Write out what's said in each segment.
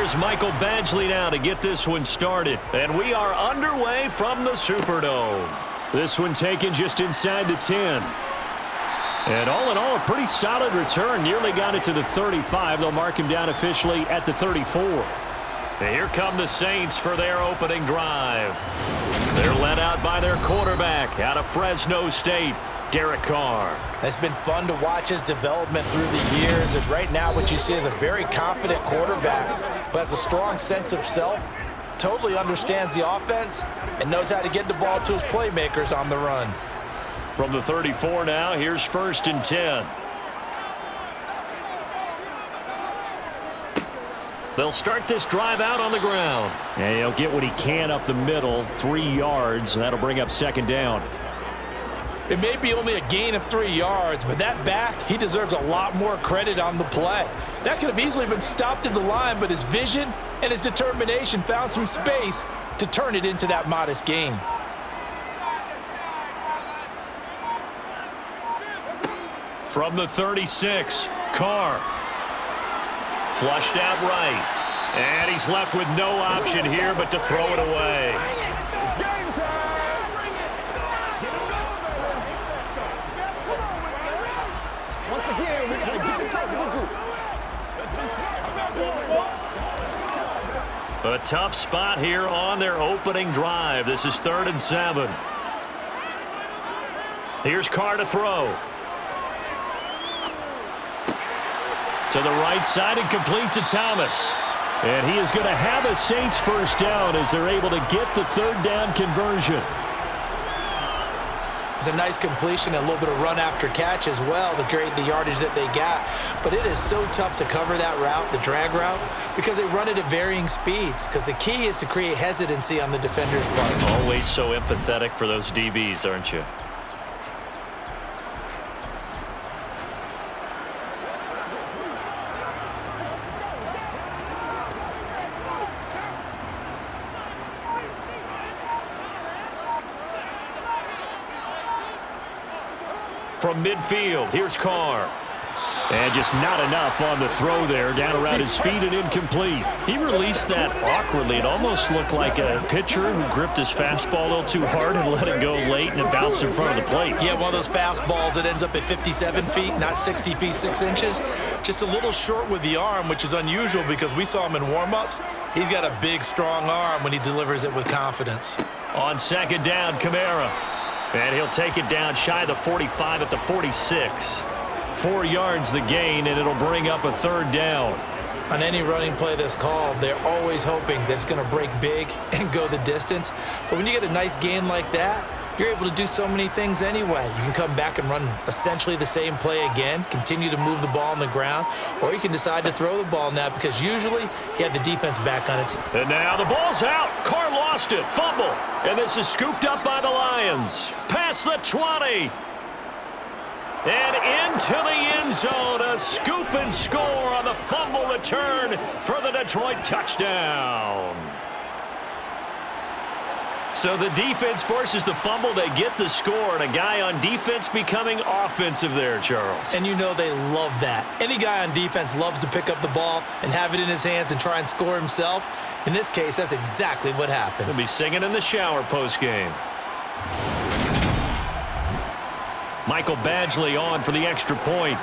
Here's Michael Badgley now to get this one started. And we are underway from the Superdome. This one taken just inside the 10. And all in all, a pretty solid return. Nearly got it to the 35. They'll mark him down officially at the 34. And here come the Saints for their opening drive. They're led out by their quarterback out of Fresno State, Carr. It's been fun to watch his development through the years. And right now what you see is a very confident quarterback who has a strong sense of self, totally understands the offense, and knows how to get the ball to his playmakers on the run. From the 34 now, here's 1st and 10. They'll start this drive out on the ground. And he'll get what he can up the middle, 3 yards. That'll bring up 2nd down. It may be only a gain of 3 yards, but that back, he deserves a lot more credit on the play. That could have easily been stopped at the line, but his vision and his determination found some space to turn it into that modest gain. From the 36, Carr. Flushed out right. And he's left with no option here but to throw it away. It's game time. Once again, we got to get together as a group. A tough spot here on their opening drive. This is 3rd and 7. Here's Carr to throw. To the right side and complete to Thomas. And he is going to have a Saints 1st down as they're able to get the 3rd down conversion. It's a nice completion, a little bit of run after catch as well to create the yardage that they got. But it is so tough to cover that route, the drag route, because they run it at varying speeds. Because the key is to create hesitancy on the defender's part. Always so empathetic for those DBs, aren't you? From midfield, here's Carr. And just not enough on the throw there. Down around his feet and incomplete. He released that awkwardly. It almost looked like a pitcher who gripped his fastball a little too hard and let it go late, and it bounced in front of the plate. Yeah, one of those fastballs that ends up at 57 feet, not 60 feet, 6 inches. Just a little short with the arm, which is unusual because we saw him in warm-ups. He's got a big, strong arm when he delivers it with confidence. On 2nd down, Camara. And he'll take it down shy of the 45 at the 46. 4 yards the gain, and it'll bring up a 3rd down. On any running play that's called, they're always hoping that it's going to break big and go the distance. But when you get a nice gain like that, you're able to do so many things anyway. You can come back and run essentially the same play again, continue to move the ball on the ground, or you can decide to throw the ball now because usually you have the defense back on its. And now the ball's out. Carr lost it. Fumble. And this is scooped up by the Lions. Past the 20. And into the end zone. A scoop and score on the fumble return for the Detroit touchdown. So the defense forces the fumble. They get the score, and a guy on defense becoming offensive there, Charles. And you know they love that. Any guy on defense loves to pick up the ball and have it in his hands and try and score himself. In this case, that's exactly what happened. He'll be singing in the shower postgame. Michael Badgley on for the extra point.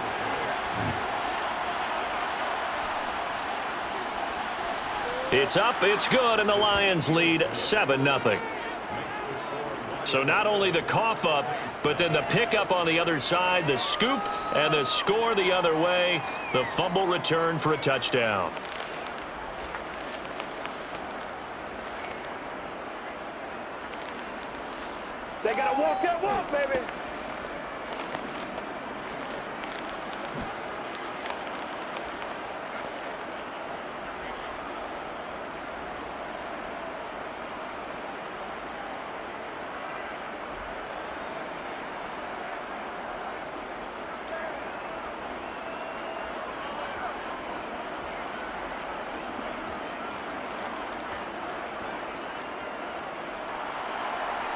It's up, it's good, and the Lions lead 7-0. So not only the cough up, but then the pickup on the other side, the scoop, and the score the other way. The fumble return for a touchdown. They got to walk that walk, baby.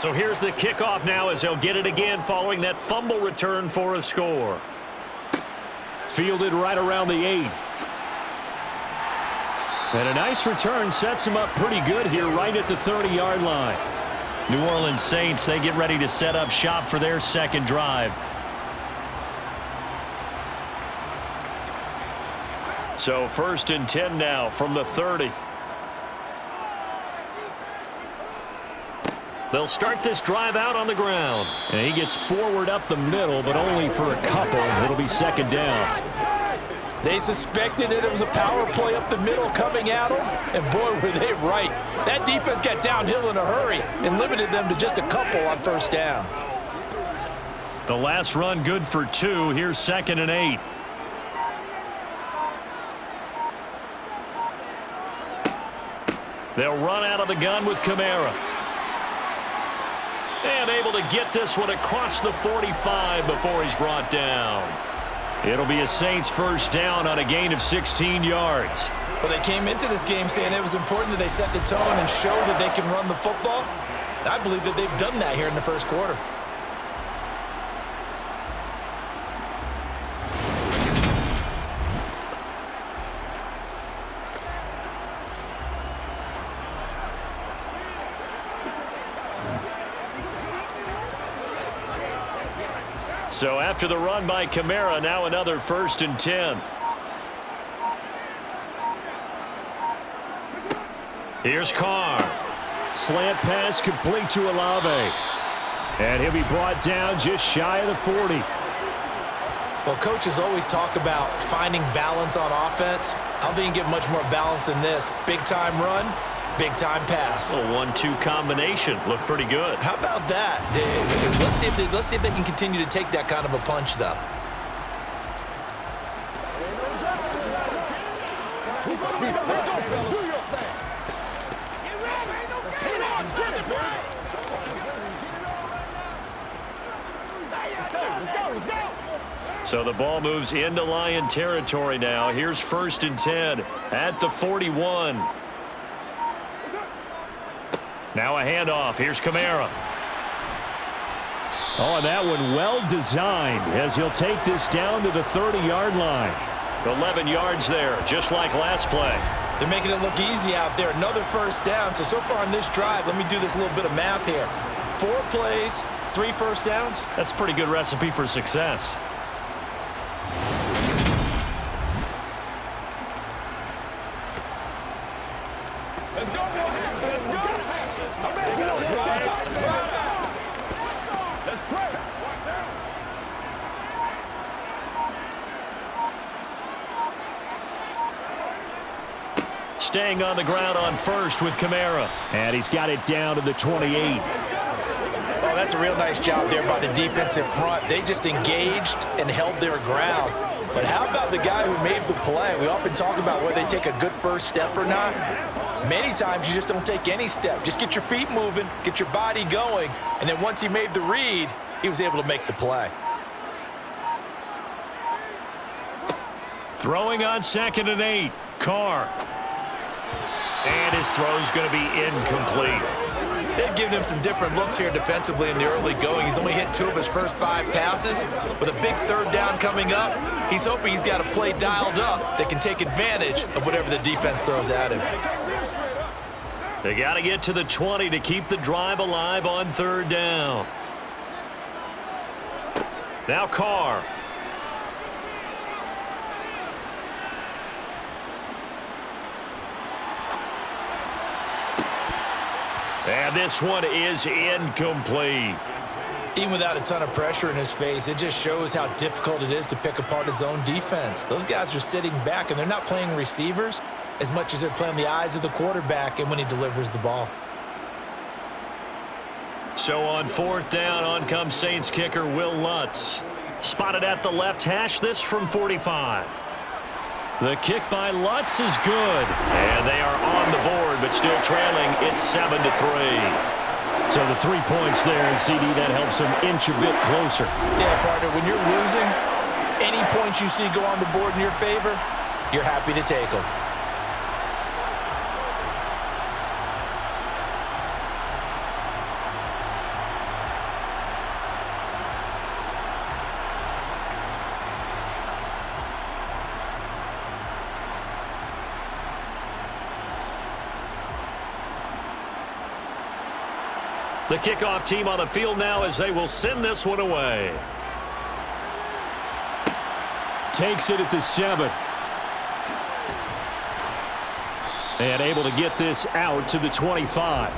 So here's the kickoff now as they'll get it again following that fumble return for a score. Fielded right around the 8. And a nice return sets them up pretty good here right at the 30-yard line. New Orleans Saints, they get ready to set up shop for their second drive. So 1st and 10 now from the 30. They'll start this drive out on the ground. And he gets forward up the middle, but only for a couple. It'll be 2nd down. They suspected it was a power play up the middle coming at them, and boy, were they right. That defense got downhill in a hurry and limited them to just a couple on 1st down. The last run good for 2. Here's 2nd and 8. They'll run out of the gun with Kamara. And able to get this one across the 45 before he's brought down. It'll be a Saints 1st down on a gain of 16 yards. Well, they came into this game saying it was important that they set the tone and show that they can run the football. And I believe that they've done that here in the 1st quarter. So after the run by Kamara, now another 1st and 10. Here's Carr. Slant pass complete to Olave. And he'll be brought down just shy of the 40. Well, coaches always talk about finding balance on offense. I don't think you can get much more balance than this. Big-time run, big-time pass. A 1-2 combination. Looked pretty good. How about that? Let's see if they can continue to take that kind of a punch, though. Let's go. So the ball moves into Lion territory now. Here's 1st and 10 at the 41. Now a handoff. Here's Kamara. Oh, and that one well designed as he'll take this down to the 30-yard line. 11 yards there, just like last play. They're making it look easy out there. Another 1st down. So far in this drive, let me do this little bit of math here. 4 plays, 3 1st downs. That's a pretty good recipe for success. Let's go, boys. Let's go. Let's pray. Staying on the ground on 1st with Kamara. And he's got it down to the 28. Oh, that's a real nice job there by the defensive front. They just engaged and held their ground. But how about the guy who made the play? We often talk about whether they take a good 1st step or not. Many times you just don't take any step. Just get your feet moving, get your body going, and then once he made the read, he was able to make the play. Throwing on 2nd and 8. Carr. And his throw's going to be incomplete. They've given him some different looks here defensively in the early going. He's only hit 2 of his first 5 passes. With a big 3rd down coming up, he's hoping he's got a play dialed up that can take advantage of whatever the defense throws at him. They got to get to the 20 to keep the drive alive on 3rd down. Now Carr. And this one is incomplete. Even without a ton of pressure in his face, it just shows how difficult it is to pick apart his own defense. Those guys are sitting back, and they're not playing receivers as much as they're playing the eyes of the quarterback and when he delivers the ball. So on 4th down, on comes Saints kicker Will Lutz. Spotted at the left hash, this from 45. The kick by Lutz is good. And they are on the board, but still trailing. It's 7-3. So the 3 points there, and CD, that helps them inch a bit closer. Yeah, partner, when you're losing, any points you see go on the board in your favor, you're happy to take them. The kickoff team on the field now as they will send this one away. Takes it at the 7. And able to get this out to the 25.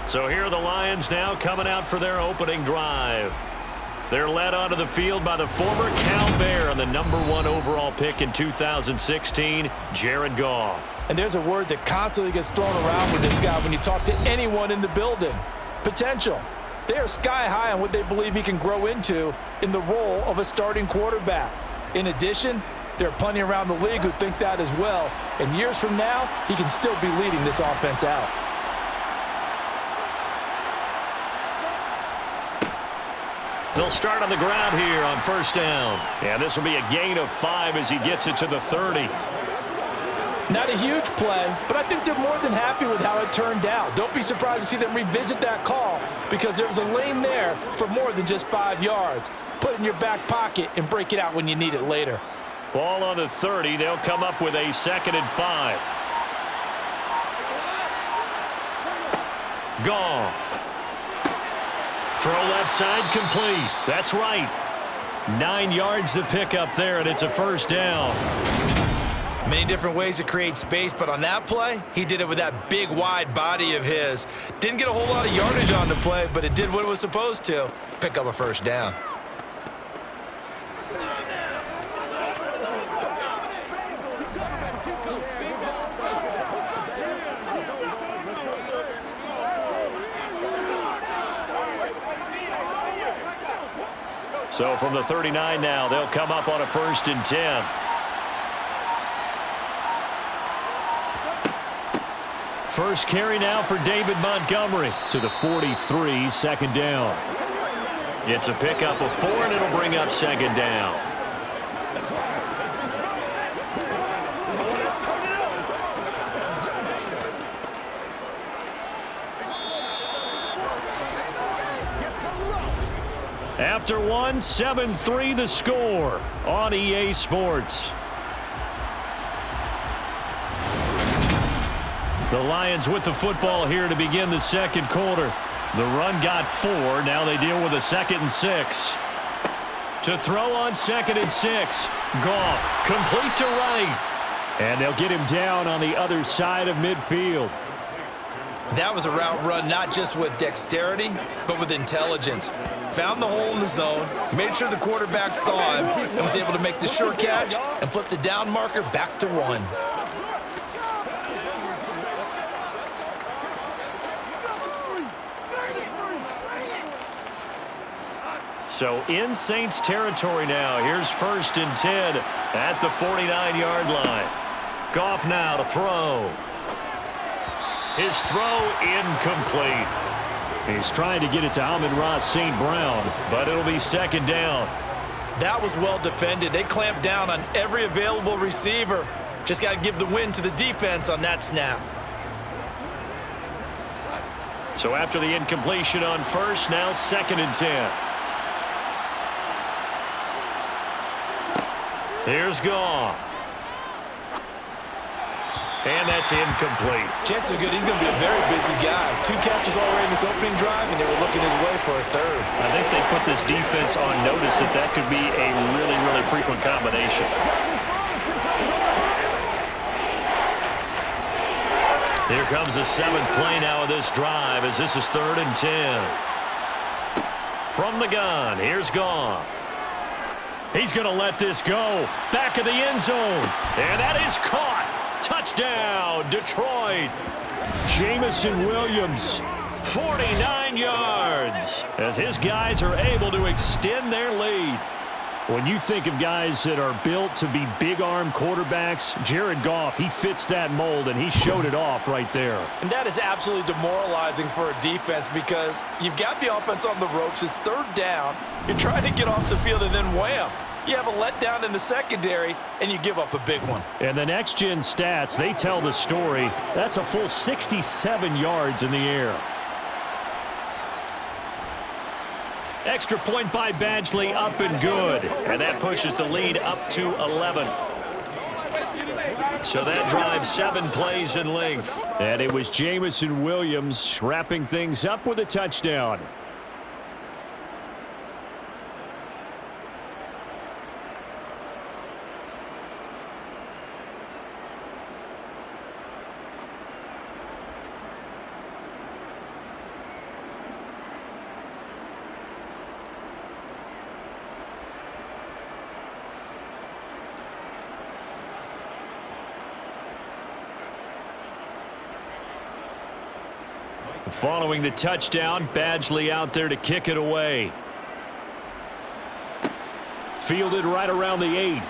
So here are the Lions now coming out for their opening drive. They're led onto the field by the former Cal Bear and the #1 overall pick in 2016, Jared Goff. And there's a word that constantly gets thrown around with this guy when you talk to anyone in the building. Potential. They are sky high on what they believe he can grow into in the role of a starting quarterback. In addition, there are plenty around the league who think that as well. And years from now, he can still be leading this offense out. They'll start on the ground here on first down. And this will be a gain of 5 as he gets it to the 30. Not a huge play, but I think they're more than happy with how it turned out. Don't be surprised to see them revisit that call because there was a lane there for more than just 5 yards. Put it in your back pocket and break it out when you need it later. Ball on the 30. They'll come up with a 2nd and 5. Goff. Throw left side complete. That's right. 9 yards to pick up there, and it's a first down. Many different ways to create space, but on that play, he did it with that big, wide body of his. Didn't get a whole lot of yardage on the play, but it did what it was supposed to. Pick up a first down. So from the 39 now, they'll come up on a 1st and 10. First carry now for David Montgomery to the 43, 2nd down. It's a pickup of 4, and it'll bring up 2nd down. After 1, 7-3 the score on EA Sports. The Lions with the football here to begin the 2nd quarter. The run got 4. Now they deal with a 2nd and 6. To throw on 2nd and 6. Goff complete to right. And they'll get him down on the other side of midfield. That was a route run not just with dexterity, but with intelligence. Found the hole in the zone, made sure the quarterback saw him, and was able to make the short catch and flip the down marker back to 1. So in Saints territory now. Here's 1st and 10 at the 49-yard line. Goff now to throw. His throw incomplete. He's trying to get it to Amon-Ra St. Brown, but it'll be 2nd down. That was well defended. They clamped down on every available receiver. Just got to give the win to the defense on that snap. So after the incompletion on 1st, now 2nd and 10. Here's Goff. And that's incomplete. Chances are good he's going to be a very busy guy. 2 catches already in his opening drive, and they were looking his way for a 3rd. I think they put this defense on notice that could be a really, really frequent combination. Here comes the 7th play now of this drive as this is 3rd and 10. From the gun, here's Goff. He's going to let this go. Back of the end zone. And that is caught. Touchdown, Detroit. Jamison Williams, 49 yards, as his guys are able to extend their lead. When you think of guys that are built to be big-arm quarterbacks, Jared Goff, he fits that mold, and he showed it off right there. And that is absolutely demoralizing for a defense because you've got the offense on the ropes. It's 3rd down. You're trying to get off the field, and then wham. You have a letdown in the secondary, and you give up a big one. And the next-gen stats, they tell the story. That's a full 67 yards in the air. Extra point by Badgley, up and good. And that pushes the lead up to 11. So that drives 7 plays in length. And it was Jamison Williams wrapping things up with a touchdown. Following the touchdown, Badgley out there to kick it away. Fielded right around the 8.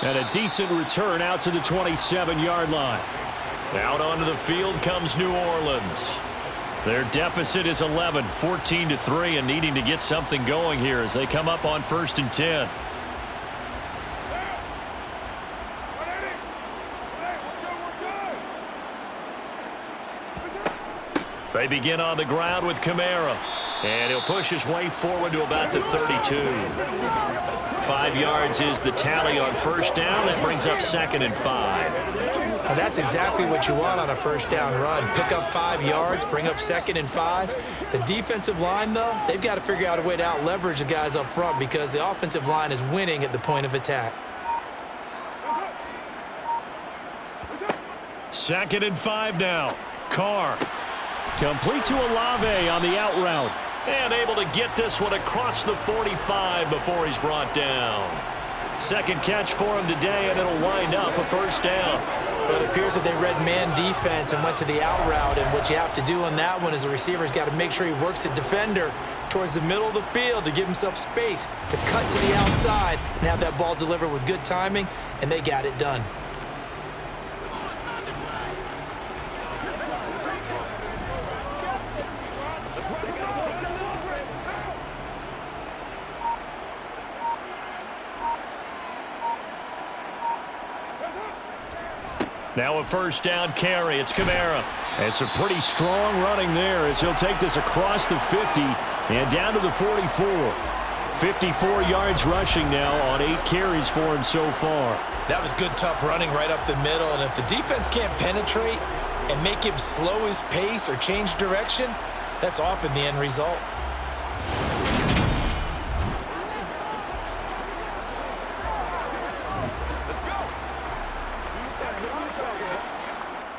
And a decent return out to the 27-yard line. Out onto the field comes New Orleans. Their deficit is 11, 14-3, and needing to get something going here as they come up on 1st and 10. They begin on the ground with Kamara. And he'll push his way forward to about the 32. 5 yards is the tally on 1st down. That brings up 2nd and 5. And that's exactly what you want on a 1st down run. Pick up 5 yards, bring up 2nd and 5. The defensive line, though, they've got to figure out a way to out-leverage the guys up front because the offensive line is winning at the point of attack. 2nd and 5 now. Carr. Complete to Olave on the out route. And able to get this one across the 45 before he's brought down. 2nd catch for him today, and it'll wind up a 1st down. But it appears that they read man defense and went to the out route. And what you have to do on that one is the receiver's got to make sure he works the defender towards the middle of the field to give himself space to cut to the outside and have that ball delivered with good timing, and they got it done. Now a 1st down carry. It's Kamara. And some pretty strong running there as he'll take this across the 50 and down to the 44. 54 yards rushing now on 8 carries for him so far. That was good, tough running right up the middle. And if the defense can't penetrate and make him slow his pace or change direction, that's often the end result.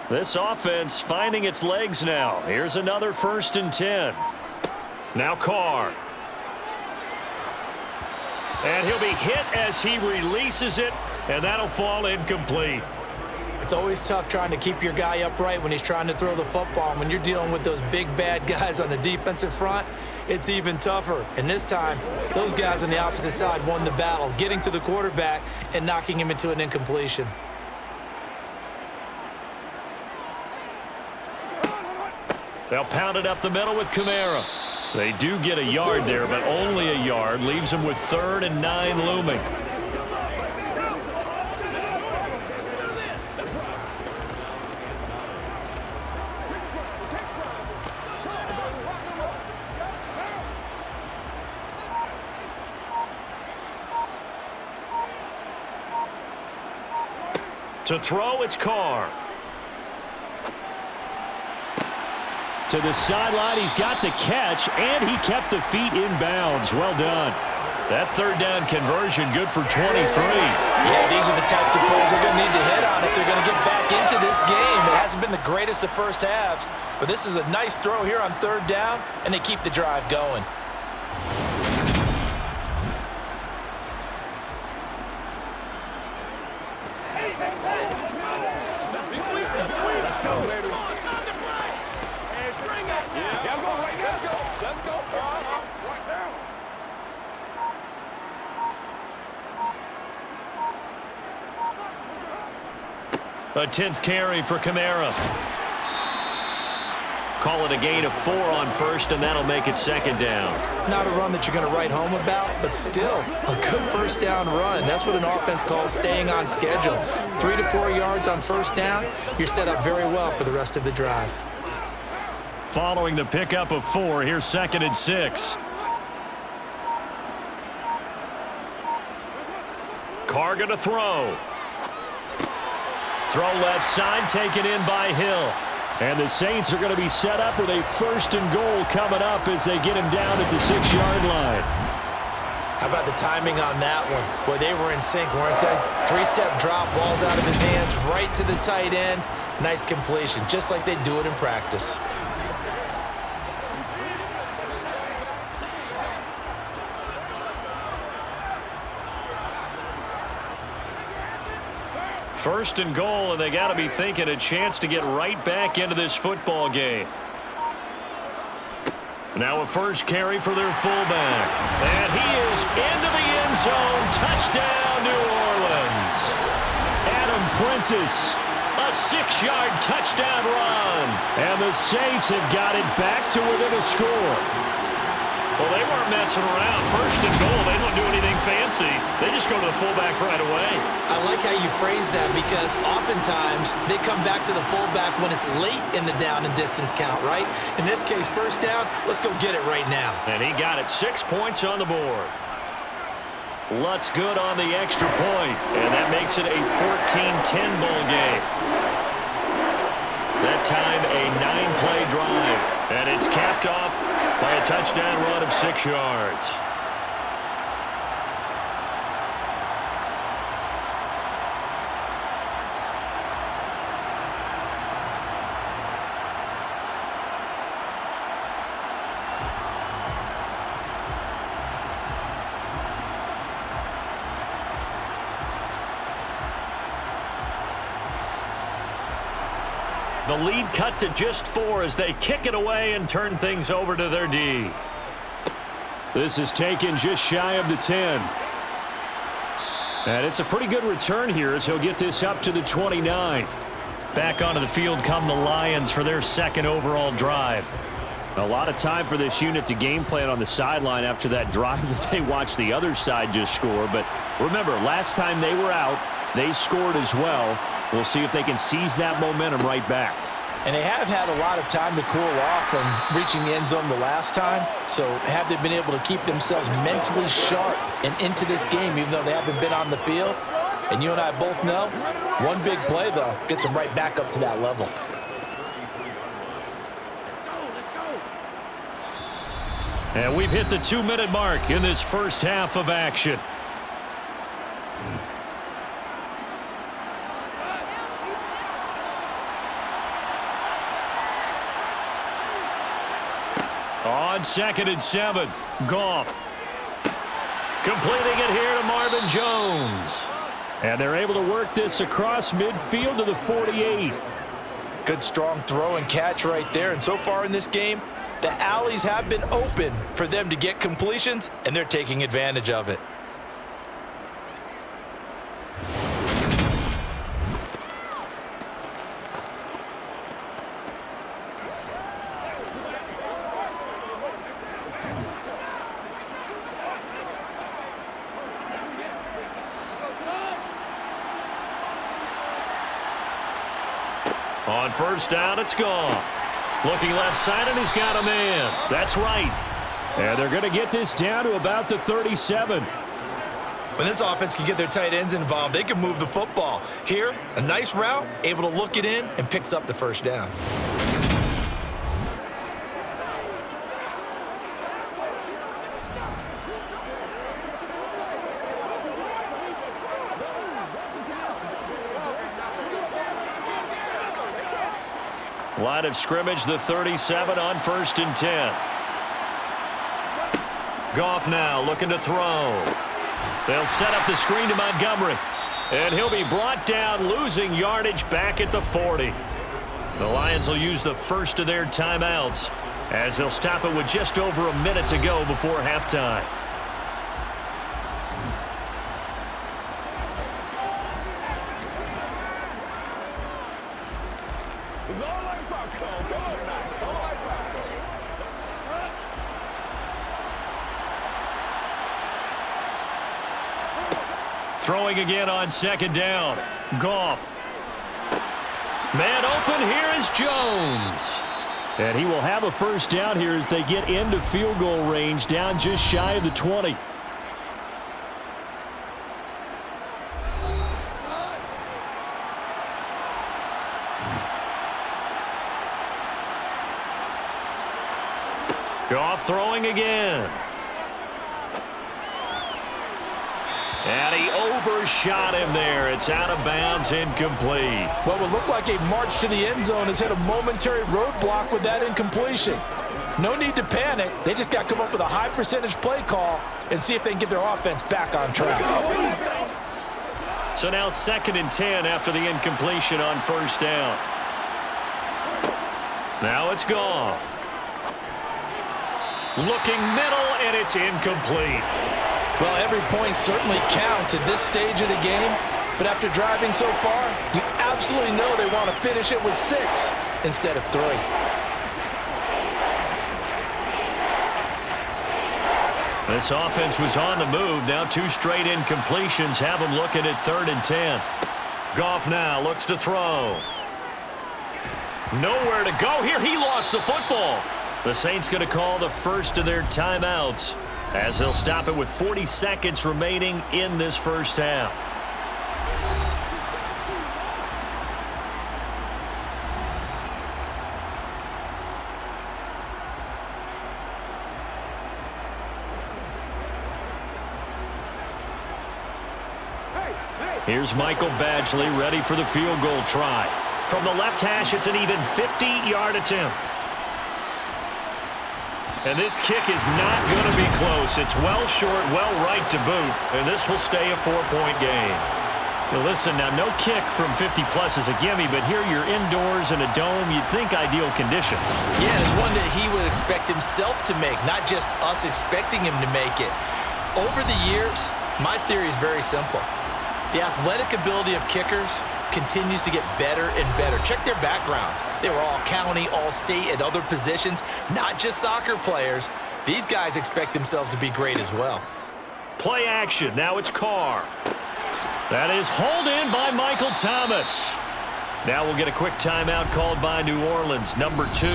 This offense finding its legs now. Here's another 1st and 10. Now Carr. And he'll be hit as he releases it, and that'll fall incomplete. It's always tough trying to keep your guy upright when he's trying to throw the football. When you're dealing with those big, bad guys on the defensive front, it's even tougher. And this time, those guys on the opposite side won the battle, getting to the quarterback and knocking him into an incompletion. They'll pound it up the middle with Kamara. They do get a yard there, but only a yard. Leaves them with 3rd and 9 looming. To throw, it's Carr. To the sideline, he's got the catch, and he kept the feet in bounds. Well done. That 3rd down conversion good for 23. Yeah, these are the types of plays they're going to need to hit on if they're going to get back into this game. It hasn't been the greatest of first halves, but this is a nice throw here on 3rd down, and they keep the drive going. Let's go, baby. Let's go. Right now. A 10th carry for Kamara. Call it a gain of 4 on 1st, and that'll make it 2nd down. Not a run that you're going to write home about, but still a good 1st down run. That's what an offense calls staying on schedule. 3 to 4 yards on 1st down, you're set up very well for the rest of the drive. Following the pickup of 4, here's 2nd and 6. Carr going to throw. Throw left side, taken in by Hill. And the Saints are going to be set up with a 1st and goal coming up as they get him down at the 6-yard line. How about the timing on that one? Boy, they were in sync, weren't they? 3-step drop, ball's out of his hands, right to the tight end. Nice completion, just like they do it in practice. First and goal, and they got to be thinking a chance to get right back into this football game. Now a first carry for their fullback. And he is into the end zone. Touchdown, New Orleans. Adam Prentice, a 6-yard touchdown run. And the Saints have got it back to within a score. Well, they weren't messing around. First and goal, they don't do anything fancy. They just go to the fullback right away. I like how you phrase that because oftentimes they come back to the fullback when it's late in the down and distance count, right? In this case, first down, let's go get it right now. And he got it. 6 points on the board. Lutz good on the extra point, and that makes it a 14-10 ball game. That time, a 9-play drive, and it's capped off by a touchdown run of 6 yards. The lead cut to just 4 as they kick it away and turn things over to their D. This is taken just shy of the 10. And it's a pretty good return here as he'll get this up to the 29. Back onto the field come the Lions for their 2nd overall drive. A lot of time for this unit to game plan on the sideline after that drive that they watched the other side just score. But remember, last time they were out, they scored as well. We'll see if they can seize that momentum right back. And they have had a lot of time to cool off from reaching the end zone the last time. So have they been able to keep themselves mentally sharp and into this game, even though they haven't been on the field? And you and I both know, one big play, though, gets them right back up to that level. And we've hit the 2-minute mark in this first half of action. On 2nd and 7, Goff. Completing it here to Marvin Jones. And they're able to work this across midfield to the 48. Good strong throw and catch right there. And so far in this game, the alleys have been open for them to get completions, and they're taking advantage of it. On first down, it's Goff. Looking left side, and he's got a man. That's right. And they're going to get this down to about the 37. When this offense can get their tight ends involved, they can move the football. Here, a nice route, able to look it in, and picks up the first down. Line of scrimmage, the 37 on 1st and 10. Goff now looking to throw. They'll set up the screen to Montgomery. And he'll be brought down, losing yardage back at the 40. The Lions will use the first of their timeouts as they'll stop it with just over a minute to go before halftime. Throwing again on 2nd down. Goff. Man open, here is Jones. And he will have a first down here as they get into field goal range, down just shy of the 20. Goff throwing again. And he overshot him there. It's out of bounds, incomplete. What would look like a march to the end zone has hit a momentary roadblock with that incompletion. No need to panic. They just got to come up with a high percentage play call and see if they can get their offense back on track. So now 2nd and 10 after the incompletion on 1st down. Now it's Goff. Looking middle, and it's incomplete. Well, every point certainly counts at this stage of the game, but after driving so far, you absolutely know they want to finish it with 6 instead of 3. This offense was on the move. Now 2 straight incompletions have them looking at 3rd and 10. Goff now looks to throw. Nowhere to go here. He lost the football. The Saints going to call the first of their timeouts as they'll stop it with 40 seconds remaining in this first half. Here's Michael Badgley ready for the field goal try. From the left hash, it's an even 50-yard attempt. And this kick is not going to be close. It's well short, well right to boot, and this will stay a 4-point game. Now listen, now no kick from 50-plus is a gimme, but here you're indoors in a dome. You'd think ideal conditions. Yeah, it's one that he would expect himself to make, not just us expecting him to make it. Over the years, my theory is very simple. The athletic ability of kickers continues to get better and better. Check their backgrounds. They were all county, all state, at other positions, not just soccer players. These guys expect themselves to be great as well. Play action. Now it's Carr. That is hauled in by Michael Thomas. Now we'll get a quick timeout called by New Orleans, number 2,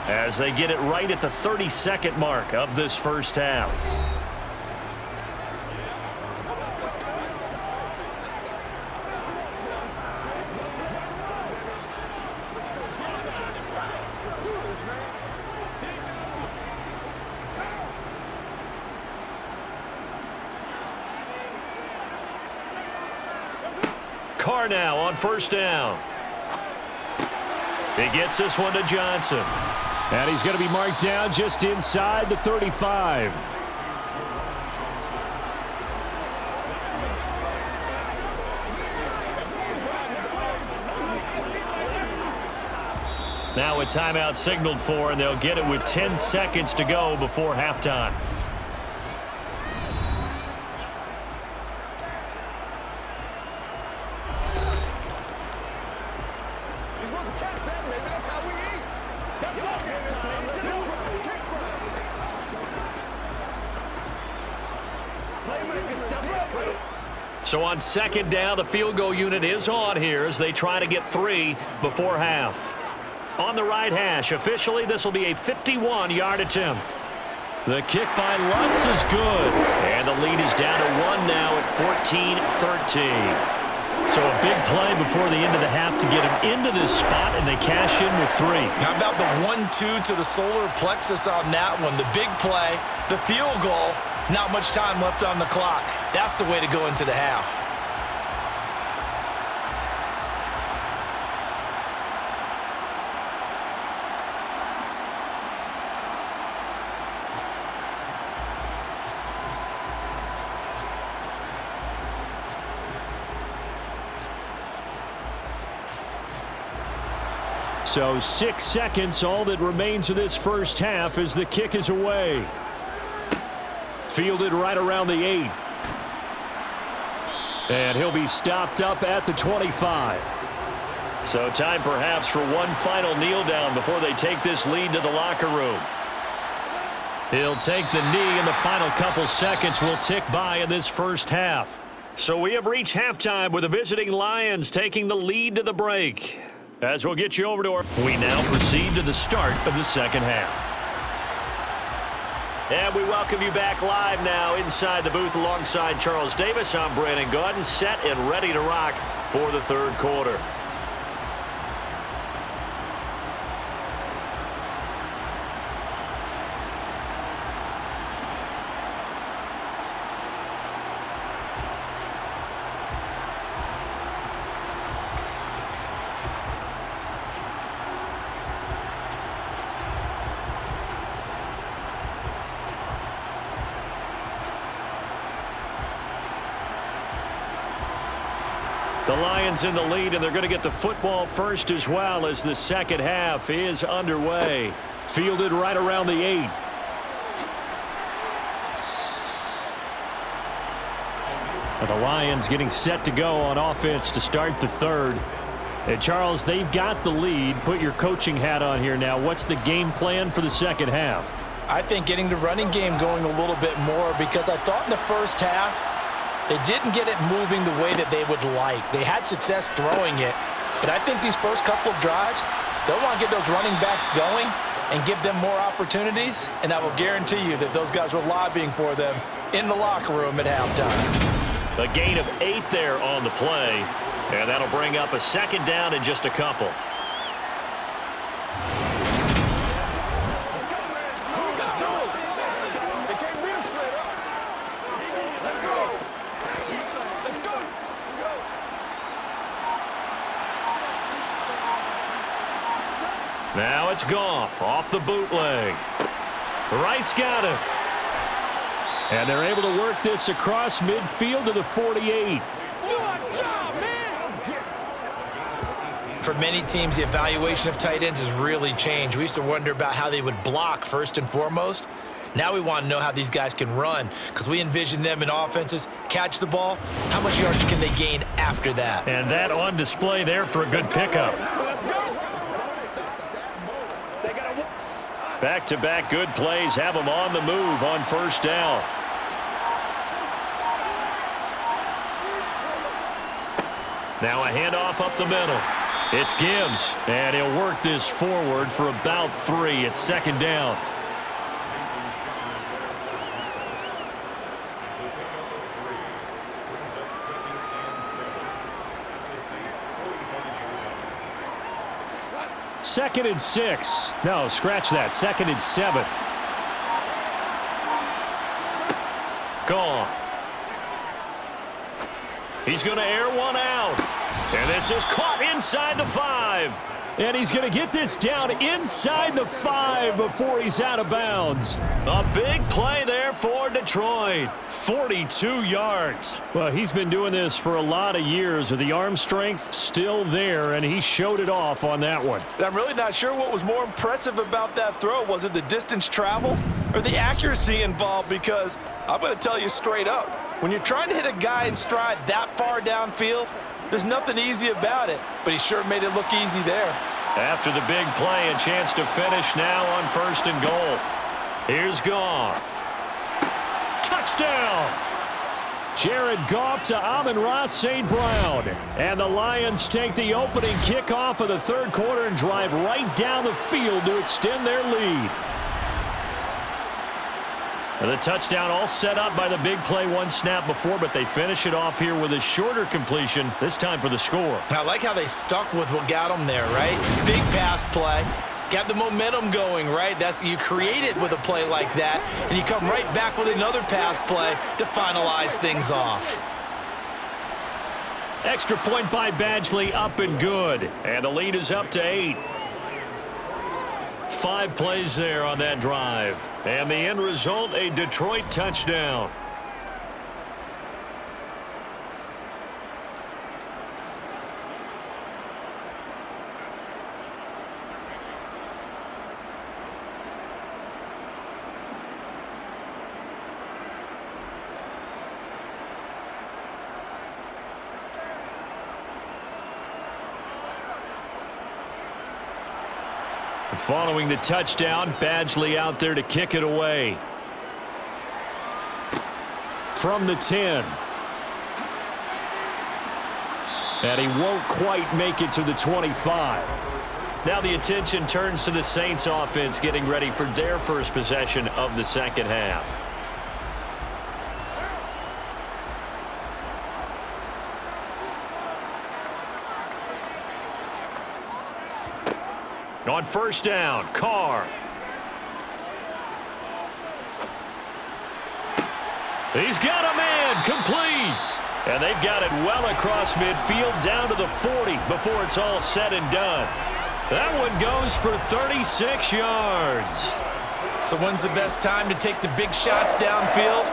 as they get it right at the 30-second mark of this first half. Carr now on 1st down. He gets this one to Johnson. And he's going to be marked down just inside the 35. Now a timeout signaled for, and they'll get it with 10 seconds to go before halftime. So on 2nd down, the field goal unit is on here as they try to get 3 before half. On the right hash, officially this will be a 51-yard attempt. The kick by Lutz is good. And the lead is down to 1 now at 14-13. So a big play before the end of the half to get him into this spot, and they cash in with 3. How about the 1-2 to the solar plexus on that one? The big play, the field goal, not much time left on the clock. That's the way to go into the half. So 6 seconds, all that remains of this first half as the kick is away. Fielded right around the 8. And he'll be stopped up at the 25. So time perhaps for one final kneel down before they take this lead to the locker room. He'll take the knee, and the final couple seconds will tick by in this first half. So we have reached halftime with the visiting Lions taking the lead to the break. As we'll get you over to we now proceed to the start of the second half. And we welcome you back live now inside the booth alongside Charles Davis. I'm Brandon Gaudin, set and ready to rock for the third quarter. The Lions in the lead, and they're going to get the football first as well as the second half is underway. Fielded right around the 8. And the Lions getting set to go on offense to start the third. And Charles, they've got the lead. Put your coaching hat on here now. What's the game plan for the second half? I think getting the running game going a little bit more, because I thought in the first half they didn't get it moving the way that they would like. They had success throwing it, but I think these first couple of drives, they'll want to get those running backs going and give them more opportunities, and I will guarantee you that those guys were lobbying for them in the locker room at halftime. A gain of 8 there on the play, and that'll bring up a second down in just a couple. Now it's Goff off the bootleg. Wright's got it. And they're able to work this across midfield to the 48. For many teams, the evaluation of tight ends has really changed. We used to wonder about how they would block first and foremost. Now we want to know how these guys can run, because we envision them in offenses catch the ball. How much yardage can they gain after that? And that on display there for a good pickup. Back-to-back good plays have them on the move on first down. Now a handoff up the middle. It's Gibbs, and he'll work this forward for about 3 at second down. Second and 6. No, scratch that. Second and 7. Gone. He's going to air one out. And this is caught inside the 5. And he's going to get this down inside the 5 before he's out of bounds. A big play there for Detroit. 42 yards. Well, he's been doing this for a lot of years with the arm strength still there, and he showed it off on that one. I'm really not sure what was more impressive about that throw. Was it the distance travel or the accuracy involved? Because I'm going to tell you straight up, when you're trying to hit a guy in stride that far downfield, there's nothing easy about it, but he sure made it look easy there. After the big play, a chance to finish now on first and goal. Here's Goff. Touchdown! Jared Goff to Amon-Ra St. Brown. And the Lions take the opening kickoff of the third quarter and drive right down the field to extend their lead. And the touchdown all set up by the big play one snap before, but they finish it off here with a shorter completion, this time for the score. I like how they stuck with what got them there, right? Big pass play. Got the momentum going, right? You create it with a play like that, and you come right back with another pass play to finalize things off. Extra point by Badgley, up and good. And the lead is up to 8. 5 plays there on that drive. And the end result, a Detroit touchdown. Following the touchdown, Badgley out there to kick it away. From the 10. And he won't quite make it to the 25. Now the attention turns to the Saints offense getting ready for their first possession of the second half. On first down, Carr. He's got a man, complete. And they've got it well across midfield down to the 40 before it's all said and done. That one goes for 36 yards. So when's the best time to take the big shots downfield?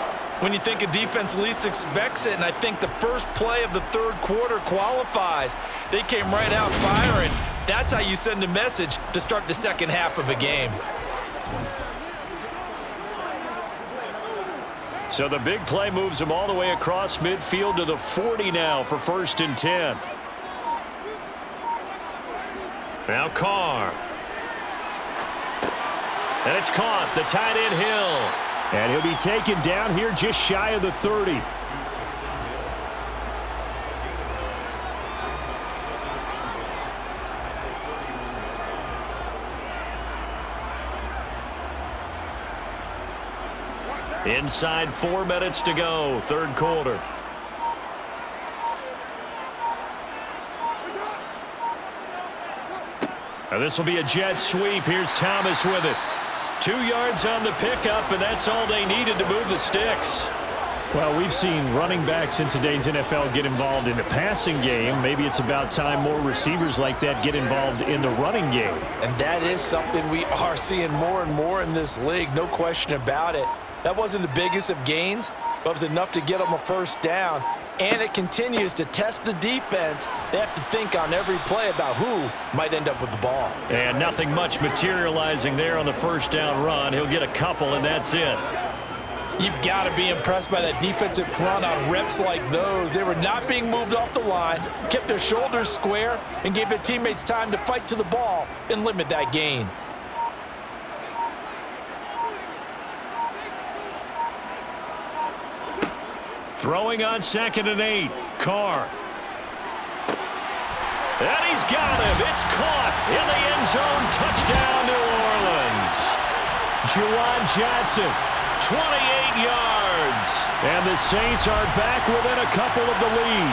when you think a defense least expects it, and I think the first play of the third quarter qualifies. They came right out firing. That's how you send a message to start the second half of a game. So the big play moves them all the way across midfield to the 40 now for 1st and 10. Now Carr. And it's caught. The tight end Hill. And he'll be taken down here just shy of the 30. Inside 4 minutes to go, third quarter. Now this will be a jet sweep. Here's Thomas with it. 2 yards on the pickup, and that's all they needed to move the sticks. Well, we've seen running backs in today's NFL get involved in the passing game. Maybe it's about time more receivers like that get involved in the running game. And that is something we are seeing more and more in this league, no question about it. That wasn't the biggest of gains, but it was enough to get them a first down. And it continues to test the defense. They have to think on every play about who might end up with the ball. And nothing much materializing there on the first down run. He'll get a couple, and that's it. You've got to be impressed by that defensive front on reps like those. They were not being moved off the line, kept their shoulders square, and gave their teammates time to fight to the ball and limit that gain. Throwing on 2nd and 8. Carr. And he's got him. It's caught in the end zone. Touchdown, New Orleans. Juwan Johnson, 28 yards. And the Saints are back within a couple of the lead.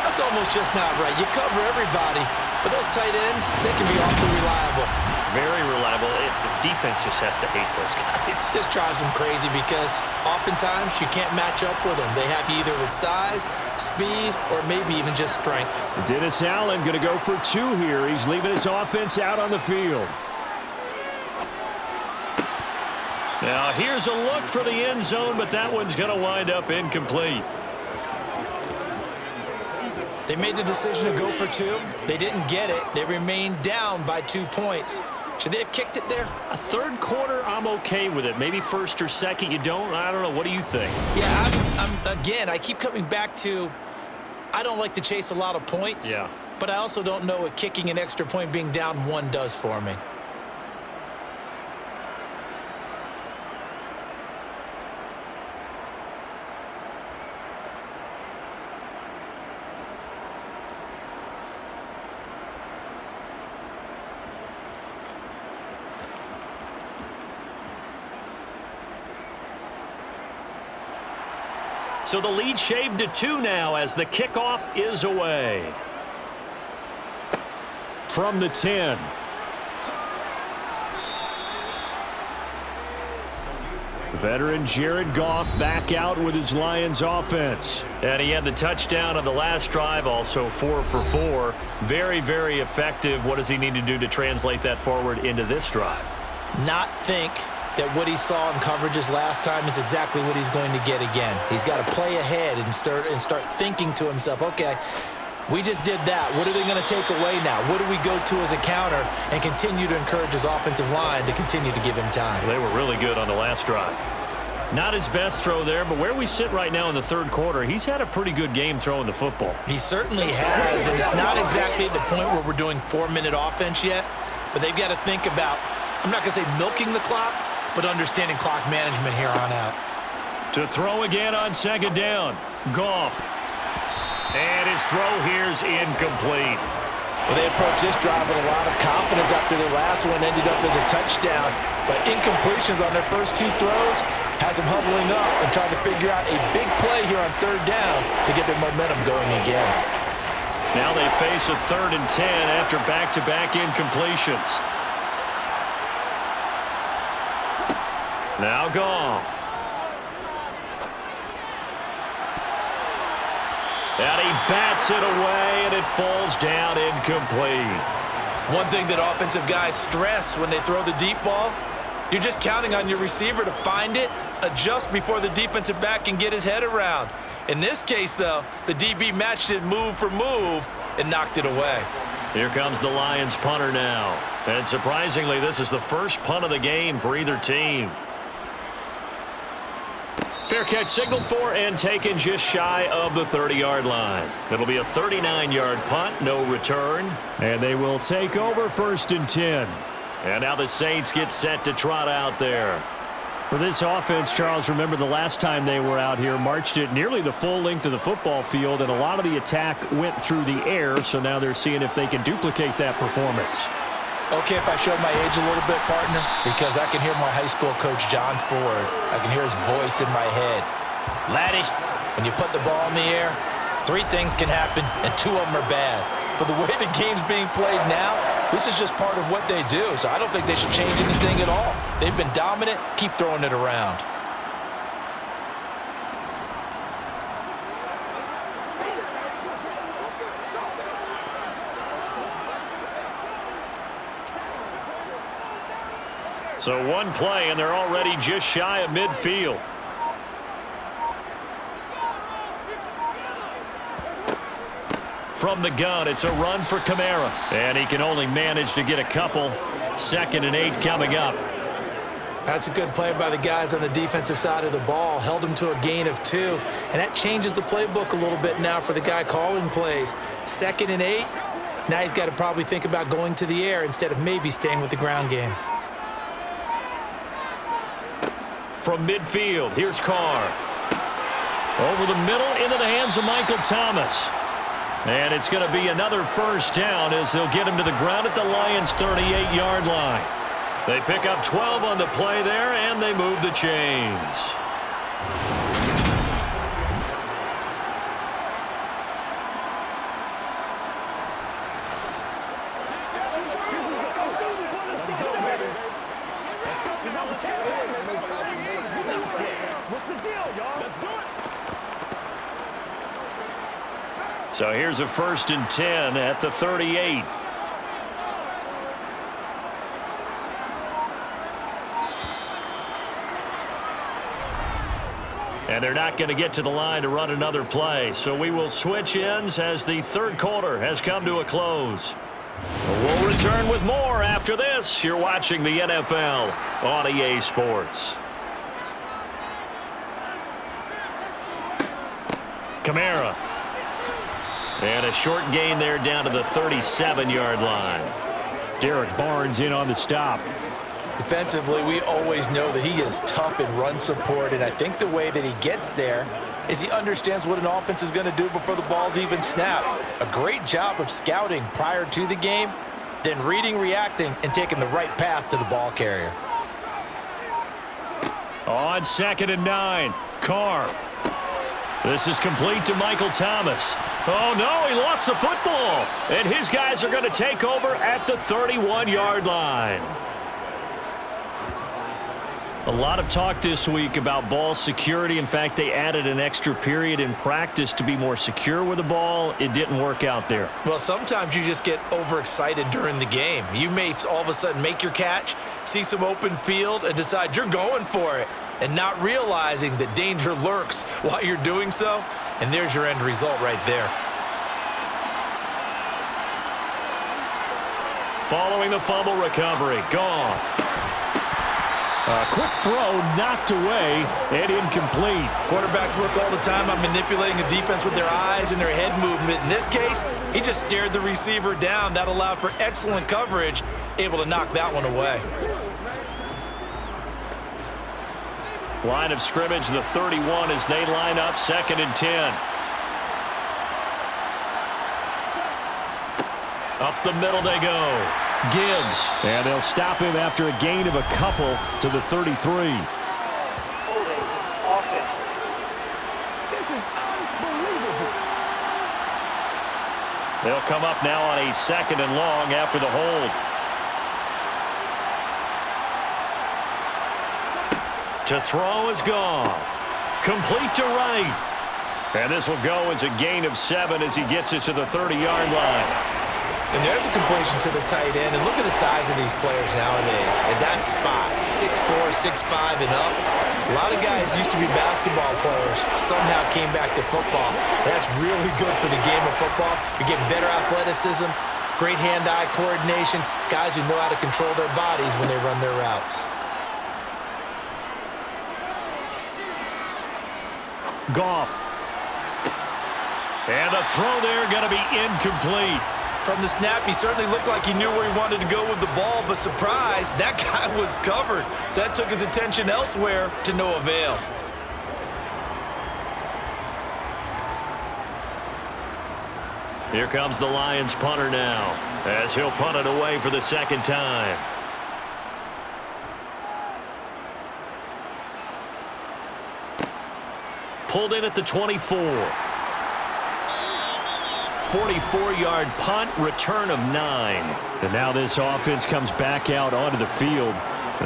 That's almost just not right. You cover everybody, but those tight ends, they can be awfully reliable. Very reliable. The defense just has to hate those guys. This drives them crazy because oftentimes you can't match up with them. They have you either with size, speed, or maybe even just strength. Dennis Allen going to go for 2 here. He's leaving his offense out on the field. Now here's a look for the end zone, but that one's going to wind up incomplete. They made the decision to go for 2. They didn't get it. They remained down by 2 points. Should they have kicked it there? A third quarter, I'm okay with it. Maybe first or second, you don't. I don't know. What do you think? Yeah, again, I keep coming back to I don't like to chase a lot of points. Yeah. But I also don't know what kicking an extra point being down 1 does for me. So the lead shaved to 2 now as the kickoff is away. From the 10. Veteran Jared Goff back out with his Lions offense. And he had the touchdown on the last drive, also 4 for 4. Very, very effective. What does he need to do to translate that forward into this drive? Not think that what he saw in coverages last time is exactly what he's going to get again. He's got to play ahead and start thinking to himself, okay, we just did that. What are they going to take away now? What do we go to as a counter? And continue to encourage his offensive line to continue to give him time. They were really good on the last drive. Not his best throw there, but where we sit right now in the third quarter, he's had a pretty good game throwing the football. He certainly has, and it's not exactly at the point where we're doing 4-minute offense yet, but they've got to think about, I'm not going to say milking the clock, but understanding clock management here on out. To throw again on 2nd down. Goff. And his throw here's incomplete. Well, they approached this drive with a lot of confidence after their last one ended up as a touchdown. But incompletions on their first 2 throws has them huddling up and trying to figure out a big play here on 3rd down to get their momentum going again. Now they face a 3rd and 10 after back-to-back incompletions. Now Goff. And he bats it away, and it falls down incomplete. One thing that offensive guys stress when they throw the deep ball, You're just counting on your receiver to find it, adjust before the defensive back can get his head around. In this case, though, the DB matched it move for move and knocked it away. Here comes the Lions punter now. And surprisingly, this is the first punt of the game for either team. Fair catch signaled for and taken just shy of the 30-yard line. It'll be a 39-yard punt, no return. And they will take over 1st and 10. And now the Saints get set to trot out there. For this offense, Charles, remember the last time they were out here, marched it nearly the full length of the football field, and a lot of the attack went through the air, so now they're seeing if they can duplicate that performance. Okay, if I show my age a little bit, partner, because I can hear my high school coach, John Ford. I can hear his voice in my head. Laddie, when you put the ball in the air, 3 things can happen, and 2 of them are bad. But the way the game's being played now, this is just part of what they do, so I don't think they should change anything at all. They've been dominant. Keep throwing it around. So one play, and they're already just shy of midfield. From the gun, it's a run for Camara. And he can only manage to get a couple. 2nd and 8 coming up. That's a good play by the guys on the defensive side of the ball. Held them to a gain of 2. And that changes the playbook a little bit now for the guy calling plays. 2nd and 8. Now he's got to probably think about going to the air instead of maybe staying with the ground game. From midfield, here's Carr. Over the middle, into the hands of Michael Thomas. And it's going to be another 1st down as they'll get him to the ground at the Lions' 38-yard line. They pick up 12 on the play there, and they move the chains. What's the deal, y'all? Let's do it. So here's a 1st and 10 at the 38. And they're not going to get to the line to run another play. So we will switch ends as the 3rd quarter has come to a close. We'll return with more after this. You're watching the NFL on EA Sports. Camara. And a short gain there down to the 37-yard line. Derek Barnes in on the stop. Defensively, we always know that he is tough in run support, and I think the way that he gets there is he understands what an offense is going to do before the ball's even snapped. A great job of scouting prior to the game, then reading, reacting, and taking the right path to the ball carrier. On 2nd and 9, Carr. This is complete to Michael Thomas. Oh, no, he lost the football. And his guys are going to take over at the 31-yard line. A lot of talk this week about ball security. In fact, they added an extra period in practice to be more secure with the ball. It didn't work out there. Well, sometimes you just get overexcited during the game. You may all of a sudden make your catch, see some open field, and decide you're going for it, and not realizing that danger lurks while you're doing so. And there's your end result right there. Following the fumble recovery, Goff. A quick throw knocked away and incomplete. Quarterbacks work all the time on manipulating a defense with their eyes and their head movement. In this case, he just stared the receiver down. That allowed for excellent coverage, able to knock that one away. Line of scrimmage, the 31 as they line up 2nd and 10. Up the middle they go. Gibbs. And they'll stop him after a gain of a couple to the 33. This is unbelievable. They'll come up now on a 2nd and long after the hold. To throw is Goff. Complete to right. And this will go as a gain of 7 as he gets it to the 30-yard line. And there's a completion to the tight end. And look at the size of these players nowadays. At that spot, 6'4", 6'5", and up. A lot of guys used to be basketball players, somehow came back to football. That's really good for the game of football. You're getting better athleticism, great hand-eye coordination, guys who know how to control their bodies when they run their routes. Goff. And the throw there going to be incomplete. From the snap, he certainly looked like he knew where he wanted to go with the ball, but surprise, that guy was covered. So that took his attention elsewhere to no avail. Here comes the Lions punter now, as he'll punt it away for the second time. Pulled in at the 24. 44-yard punt, return of 9. And now this offense comes back out onto the field.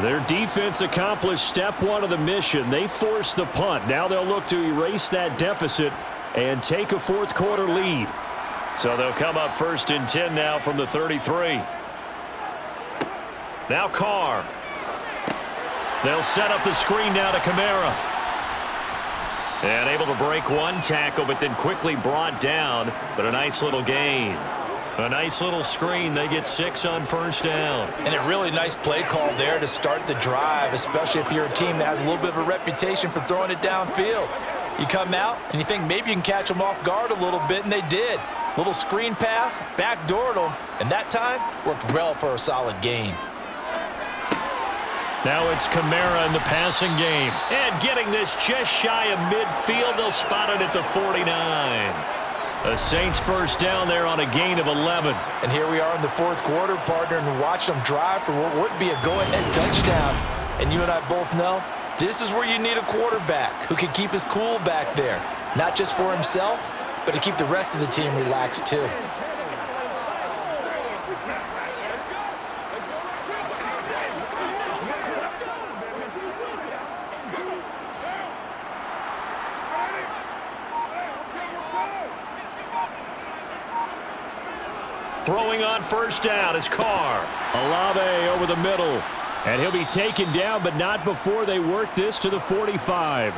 Their defense accomplished step 1 of the mission. They forced the punt. Now they'll look to erase that deficit and take a fourth-quarter lead. So they'll come up 1st and 10 now from the 33. Now Carr. They'll set up the screen now to Kamara. And able to break one tackle, but then quickly brought down. But a nice little gain. A nice little screen. They get 6 on 1st down. And a really nice play call there to start the drive, especially if you're a team that has a little bit of a reputation for throwing it downfield. You come out and you think maybe you can catch them off guard a little bit, and they did. Little screen pass, backdoored them, and that time worked well for a solid gain. Now it's Kamara in the passing game. And getting this just shy of midfield. They'll spot it at the 49. The Saints 1st down there on a gain of 11. And here we are in the 4th quarter, partner, and watch them drive for what would be a go-ahead touchdown. And you and I both know this is where you need a quarterback who can keep his cool back there. Not just for himself, but to keep the rest of the team relaxed too. Throwing on 1st down is Carr. Olave over the middle. And he'll be taken down, but not before they work this to the 45.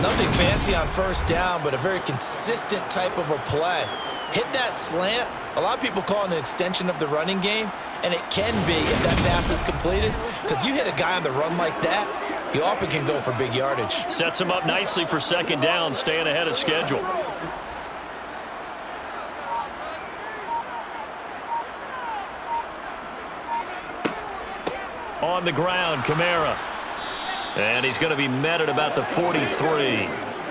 Nothing fancy on 1st down, but a very consistent type of a play. Hit that slant. A lot of people call it an extension of the running game, and it can be if that pass is completed, because you hit a guy on the run like that, you often can go for big yardage. Sets him up nicely for 2nd down, staying ahead of schedule. On the ground, Kamara. And he's going to be met at about the 43.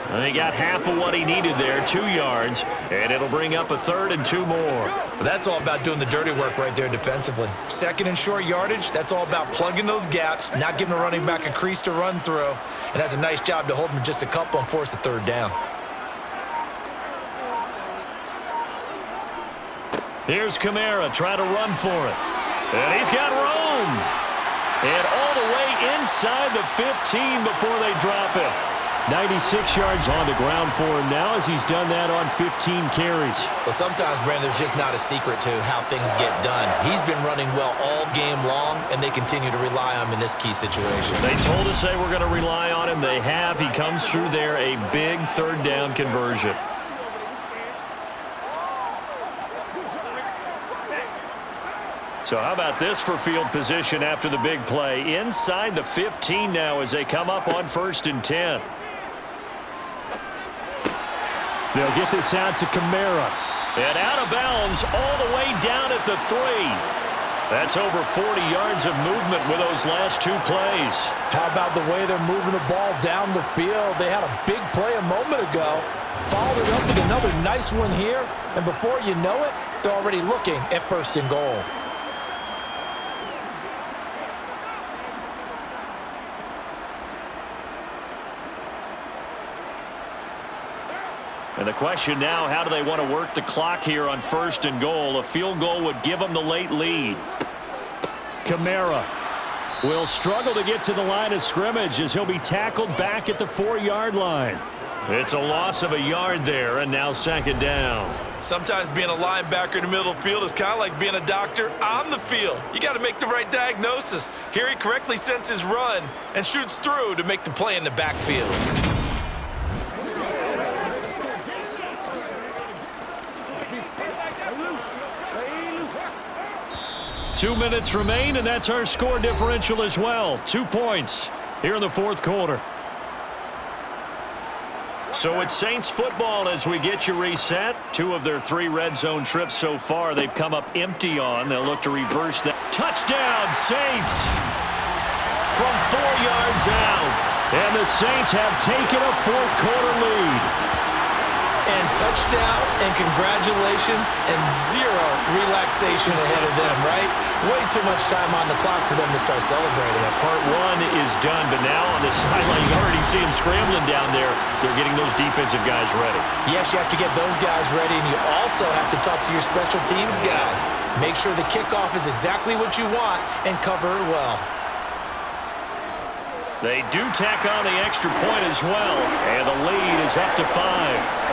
And he got half of what he needed there, 2 yards, and it'll bring up a 3rd and 2 more. Well, that's all about doing the dirty work right there defensively. 2nd and short yardage, that's all about plugging those gaps, not giving a running back a crease to run through, and that's a nice job to hold him just a couple and force a 3rd down. Here's Kamara trying to run for it. And he's got room. And all the way inside the 15 before they drop him. 96 yards on the ground for him now as he's done that on 15 carries. Well, sometimes, Brandon, there's just not a secret to how things get done. He's been running well all game long, and they continue to rely on him in this key situation. They told us they were going to rely on him. They have. He comes through there, a big 3rd down conversion. So how about this for field position after the big play? Inside the 15 now as they come up on 1st and 10. They'll get this out to Kamara. And out of bounds all the way down at the 3. That's over 40 yards of movement with those last 2 plays. How about the way they're moving the ball down the field? They had a big play a moment ago. Followed it up with another nice one here. And before you know it, they're already looking at 1st and goal. And the question now, how do they want to work the clock here on 1st and goal? A field goal would give them the late lead. Kamara will struggle to get to the line of scrimmage as he'll be tackled back at the 4-yard line. It's a loss of a yard there, and now 2nd down. Sometimes being a linebacker in the middle of the field is kind of like being a doctor on the field. You got to make the right diagnosis. Here he correctly sends his run and shoots through to make the play in the backfield. Two minutes remain, and that's our score differential as well. 2 points here in the fourth quarter. So it's Saints football as we get you reset. 2 of their 3 red zone trips so far they've come up empty on. They'll look to reverse that. Touchdown, Saints! From 4 yards out. And the Saints have taken a fourth quarter lead. And touchdown, and congratulations, and 0 relaxation ahead of them, right? Way too much time on the clock for them to start celebrating. Yeah, part 1 is done, but now on the sideline, you already see them scrambling down there. They're getting those defensive guys ready. Yes, you have to get those guys ready, and you also have to talk to your special teams guys. Make sure the kickoff is exactly what you want and cover it well. They do tack on the extra point as well, and the lead is up to 5.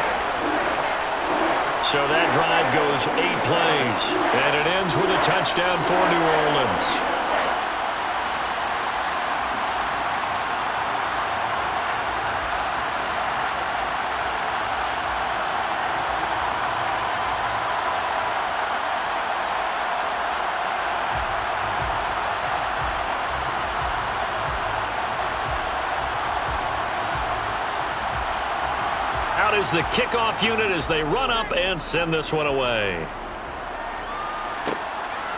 So that drive goes 8 plays, and it ends with a touchdown for New Orleans. Out is the kickoff unit as they run up and send this one away.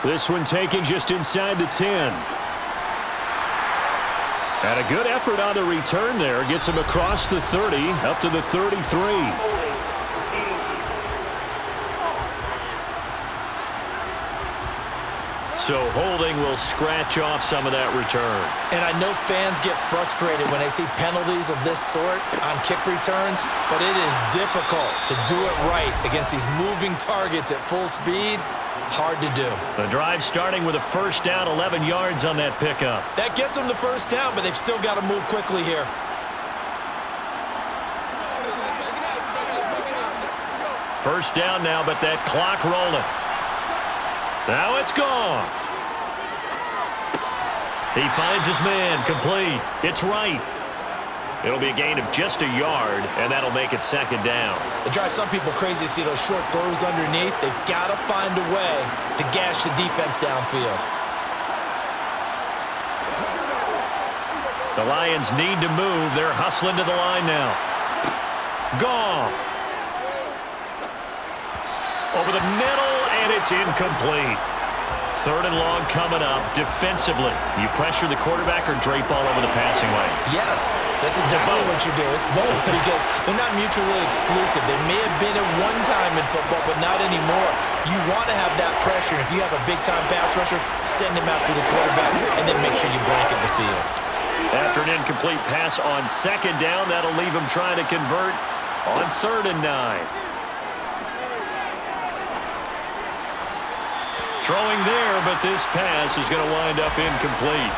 This one taken just inside the 10. And a good effort on the return there. Gets him across the 30, up to the 33. So holding will scratch off some of that return. And I know fans get frustrated when they see penalties of this sort on kick returns, but it is difficult to do it right against these moving targets at full speed. Hard to do. The drive starting with a first down, 11 yards on that pickup. That gets them the first down, but they've still got to move quickly here. First down now, but that clock rolling. Now it's gone. He finds his man, complete. It's right. It'll be a gain of just a yard, and that'll make it second down. It drives some people crazy to see those short throws underneath. They've got to find a way to gash the defense downfield. The Lions need to move. They're hustling to the line now. Goff. Over the middle, and it's incomplete. Third and long coming up. Defensively, you pressure the quarterback or drape all over the passing lane? Yes, that's exactly what you do. It's both because they're not mutually exclusive. They may have been at one time in football, but not anymore. You want to have that pressure. If you have a big-time pass rusher, send him after the quarterback, and then make sure you blanket the field. After an incomplete pass on second down, that'll leave him trying to convert on 3rd and 9. Throwing there, but this pass is going to wind up incomplete.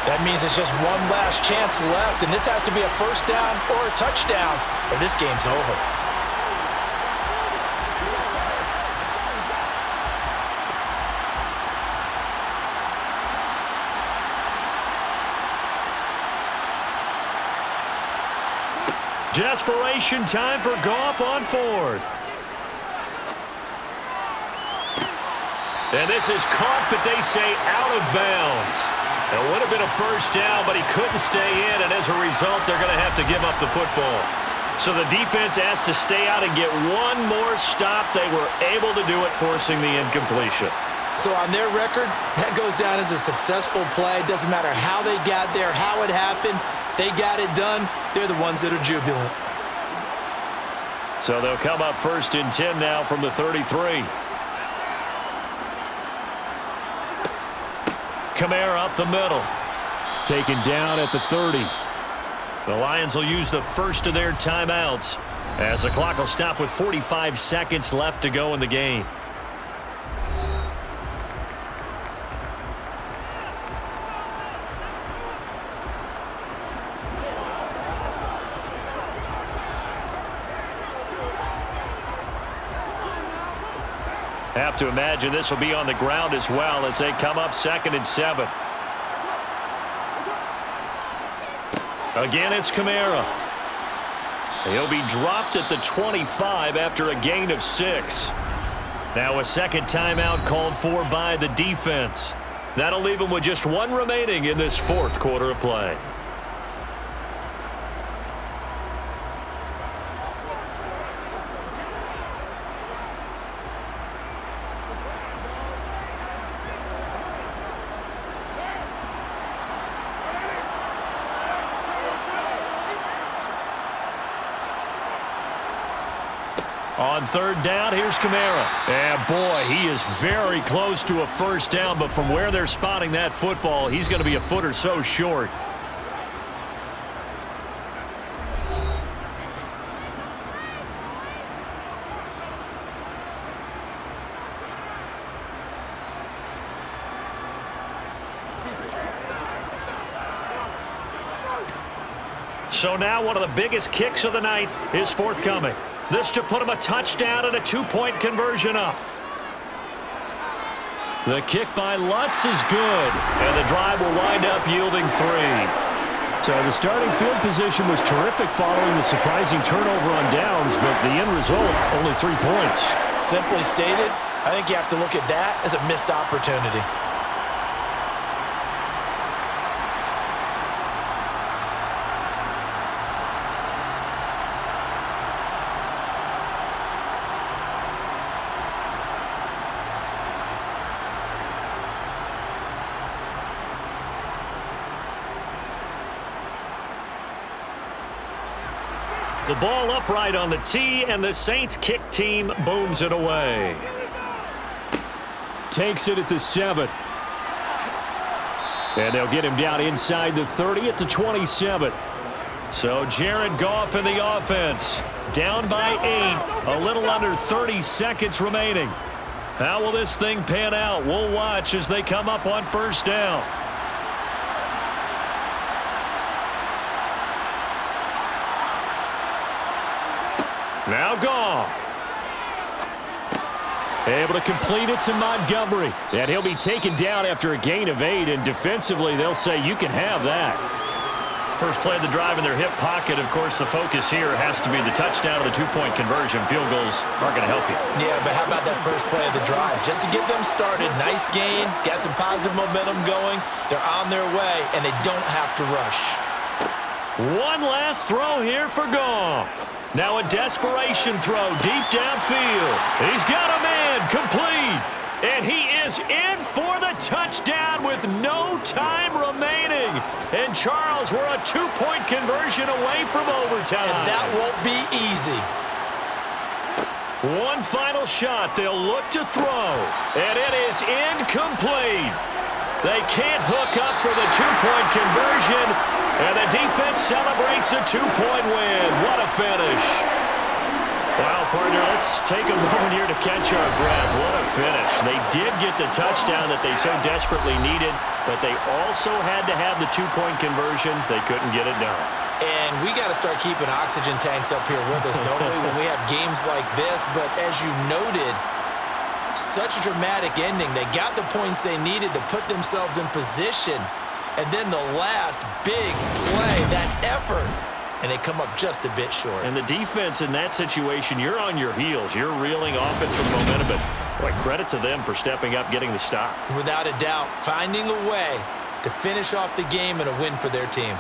That means it's just one last chance left, and this has to be a first down or a touchdown, or this game's over. Desperation time for Goff on 4th. And this is caught, but they say out of bounds. It would have been a first down, but he couldn't stay in, and as a result, they're going to have to give up the football. So the defense has to stay out and get one more stop. They were able to do it, forcing the incompletion. So on their record, that goes down as a successful play. Doesn't matter how they got there, how it happened. They got it done. They're the ones that are jubilant. So they'll come up 1st and 10 now from the 33. Jahmyr up the middle. Taken down at the 30. The Lions will use the first of their timeouts as the clock will stop with 45 seconds left to go in the game. Have to imagine this will be on the ground as well as they come up 2nd and 7. Again, it's Kamara. He'll be dropped at the 25 after a gain of 6. Now a second timeout called for by the defense. That'll leave him with just 1 remaining in this 4th quarter of play. On 3rd down, here's Kamara. And boy, he is very close to a first down, but from where they're spotting that football, he's going to be a foot or so short. So now one of the biggest kicks of the night is forthcoming. This to put him a touchdown and a 2-point conversion up. The kick by Lutz is good, and the drive will wind up yielding 3. So the starting field position was terrific following the surprising turnover on downs, but the end result, only 3 points. Simply stated, I think you have to look at that as a missed opportunity. The ball upright on the tee, and the Saints kick team booms it away. Takes it at the 7. And they'll get him down inside the 30 at the 27. So Jared Goff in the offense. Down by 8. A little under 30 seconds remaining. How will this thing pan out? We'll watch as they come up on 1st down. Now Goff. Able to complete it to Montgomery. And he'll be taken down after a gain of 8. And defensively, they'll say you can have that. First play of the drive in their hip pocket. Of course, the focus here has to be the touchdown or the 2-point conversion. Field goals aren't going to help you. Yeah, but how about that first play of the drive? Just to get them started. Nice gain. Got some positive momentum going. They're on their way, and they don't have to rush. One last throw here for Goff. Now a desperation throw deep downfield. He's got a man complete. And he is in for the touchdown with no time remaining. And Charles, we're a 2-point conversion away from overtime. And that won't be easy. One final shot. They'll look to throw. And it is incomplete. They can't hook up for the 2-point conversion. And the defense celebrates a 2-point win. What a finish. Wow, partner, let's take a moment here to catch our breath. What a finish. They did get the touchdown that they so desperately needed, but they also had to have the 2-point conversion. They couldn't get it done. And we got to start keeping oxygen tanks up here with us, don't we, when we have games like this. But as you noted, such a dramatic ending. They got the points they needed to put themselves in position. And then the last big play, that effort, and they come up just a bit short. And the defense in that situation, you're on your heels. You're reeling offense with momentum. But boy, credit to them for stepping up, getting the stop. Without a doubt, finding a way to finish off the game and a win for their team.